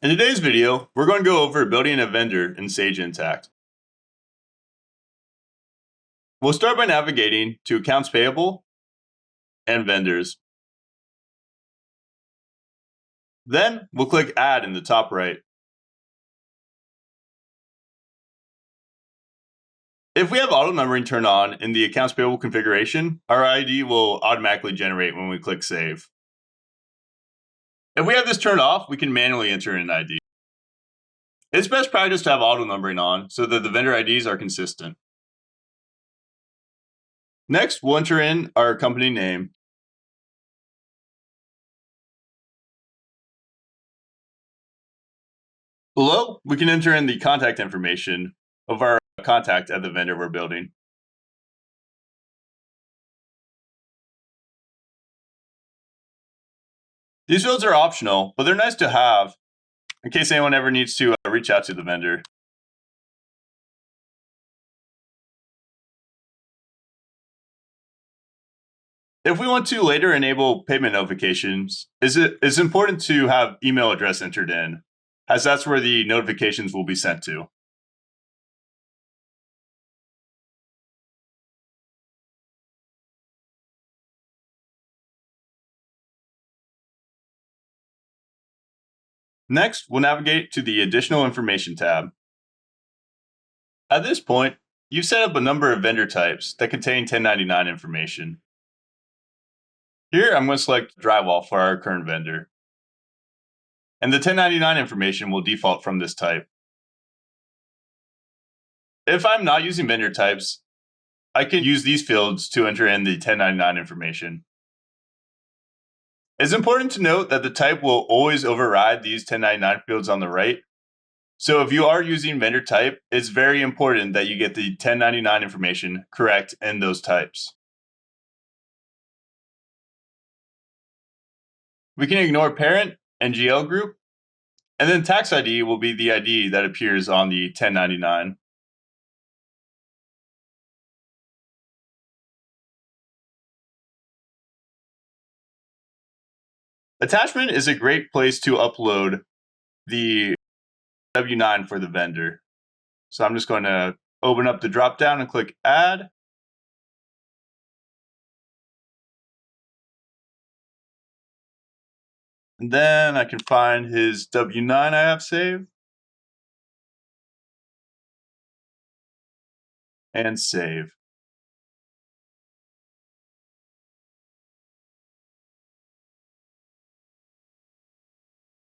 In today's video, we're going to go over building a vendor in Sage Intacct. We'll start by navigating to Accounts Payable and Vendors. Then we'll click Add in the top right. If we have auto numbering turned on in the Accounts Payable configuration, our ID will automatically generate when we click Save. If we have this turned off, we can manually enter in an ID. It's best practice to have auto numbering on so that the vendor IDs are consistent. Next, we'll enter in our company name. Below, we can enter in the contact information of our contact at the vendor we're building. These fields are optional, but they're nice to have in case anyone ever needs to reach out to the vendor. If we want to later enable payment notifications, it's important to have email address entered in, as that's where the notifications will be sent to. Next, we'll navigate to the Additional Information tab. At this point, you've set up a number of vendor types that contain 1099 information. Here, I'm going to select drywall for our current vendor. And the 1099 information will default from this type. If I'm not using vendor types, I can use these fields to enter in the 1099 information. It's important to note that the type will always override these 1099 fields on the right. So if you are using vendor type, it's very important that you get the 1099 information correct in those types. We can ignore parent and GL group, and then tax ID will be the ID that appears on the 1099. Attachment is a great place to upload the W-9 for the vendor. So I'm just going to open up the drop-down and click Add. And then I can find his W-9 I have saved. And save.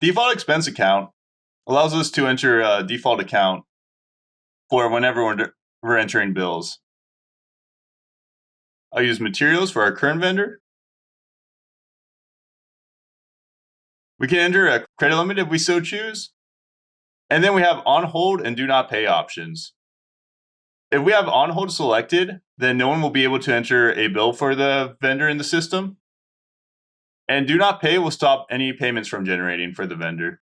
Default expense account allows us to enter a default account for whenever we're entering bills. I'll use materials for our current vendor. We can enter a credit limit if we so choose. And then we have on hold and do not pay options. If we have on hold selected, then no one will be able to enter a bill for the vendor in the system. And do not pay will stop any payments from generating for the vendor.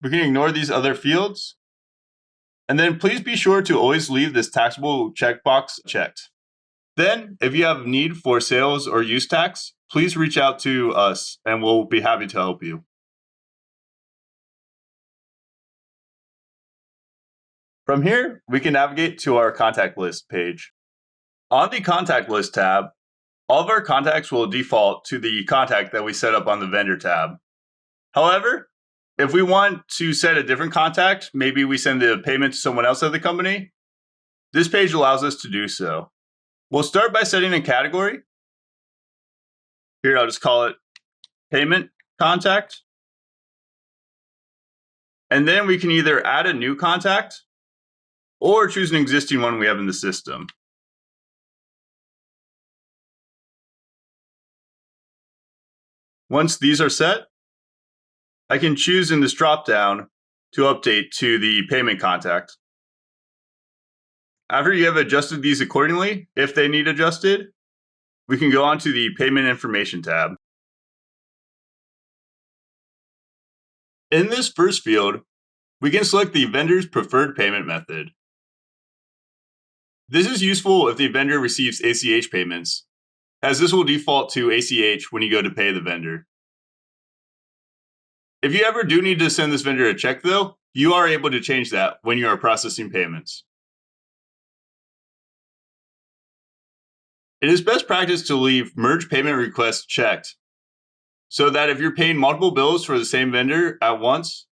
We can ignore these other fields. And then please be sure to always leave this taxable checkbox checked. Then, if you have need for sales or use tax, please reach out to us and we'll be happy to help you. From here, we can navigate to our contact list page. On the contact list tab, all of our contacts will default to the contact that we set up on the vendor tab. However, if we want to set a different contact, maybe we send the payment to someone else at the company, this page allows us to do so. We'll start by setting a category. Here, I'll just call it payment contact. And then we can either add a new contact or choose an existing one we have in the system. Once these are set, I can choose in this dropdown to update to the payment contact. After you have adjusted these accordingly, if they need adjusted, we can go on to the Payment Information tab. In this first field, we can select the vendor's preferred payment method. This is useful if the vendor receives ACH payments, as this will default to ACH when you go to pay the vendor. If you ever do need to send this vendor a check, though, you are able to change that when you are processing payments. It is best practice to leave merge payment requests checked so that if you're paying multiple bills for the same vendor at once,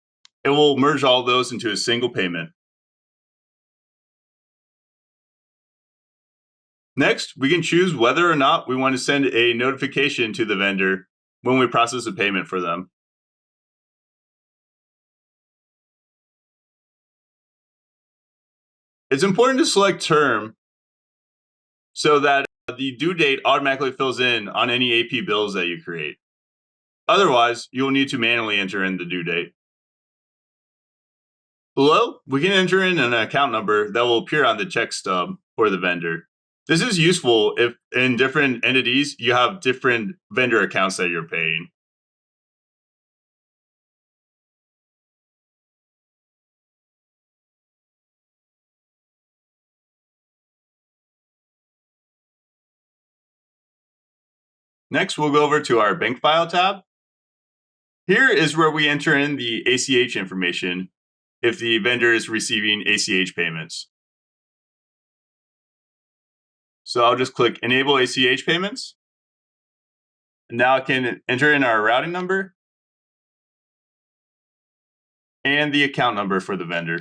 it will merge all those into a single payment. Next, we can choose whether or not we want to send a notification to the vendor when we process a payment for them. It's important to select term so that the due date automatically fills in on any AP bills that you create. Otherwise, you will need to manually enter in the due date. Below, we can enter in an account number that will appear on the check stub for the vendor. This is useful if in different entities you have different vendor accounts that you're paying. Next, we'll go over to our bank file tab. Here is where we enter in the ACH information if the vendor is receiving ACH payments. So I'll just click Enable ACH Payments. And now I can enter in our routing number and the account number for the vendor.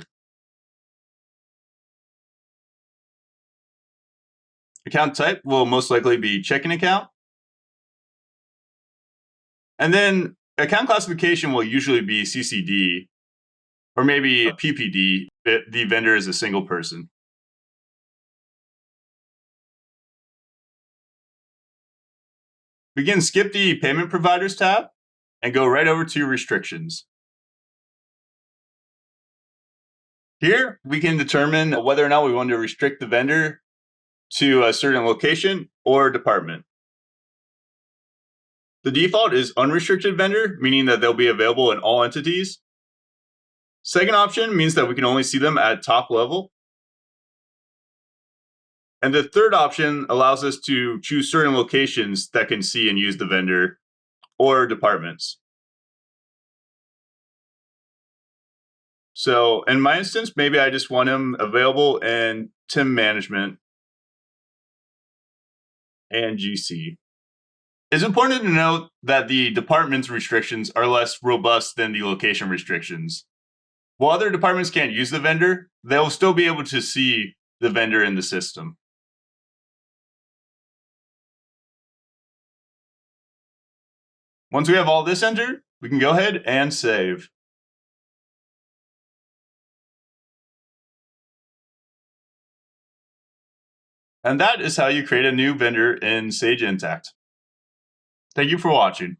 Account type will most likely be checking account. And then account classification will usually be CCD or maybe PPD if the vendor is a single person. We can skip the Payment Providers tab and go right over to Restrictions. Here, we can determine whether or not we want to restrict the vendor to a certain location or department. The default is unrestricted vendor, meaning that they'll be available in all entities. Second option means that we can only see them at top level. And the third option allows us to choose certain locations that can see and use the vendor or departments. So in my instance, maybe I just want them available in TIM management and GC. It's important to note that the department's restrictions are less robust than the location restrictions. While other departments can't use the vendor, they'll still be able to see the vendor in the system. Once we have all this entered, we can go ahead and save. And that is how you create a new vendor in Sage Intacct. Thank you for watching.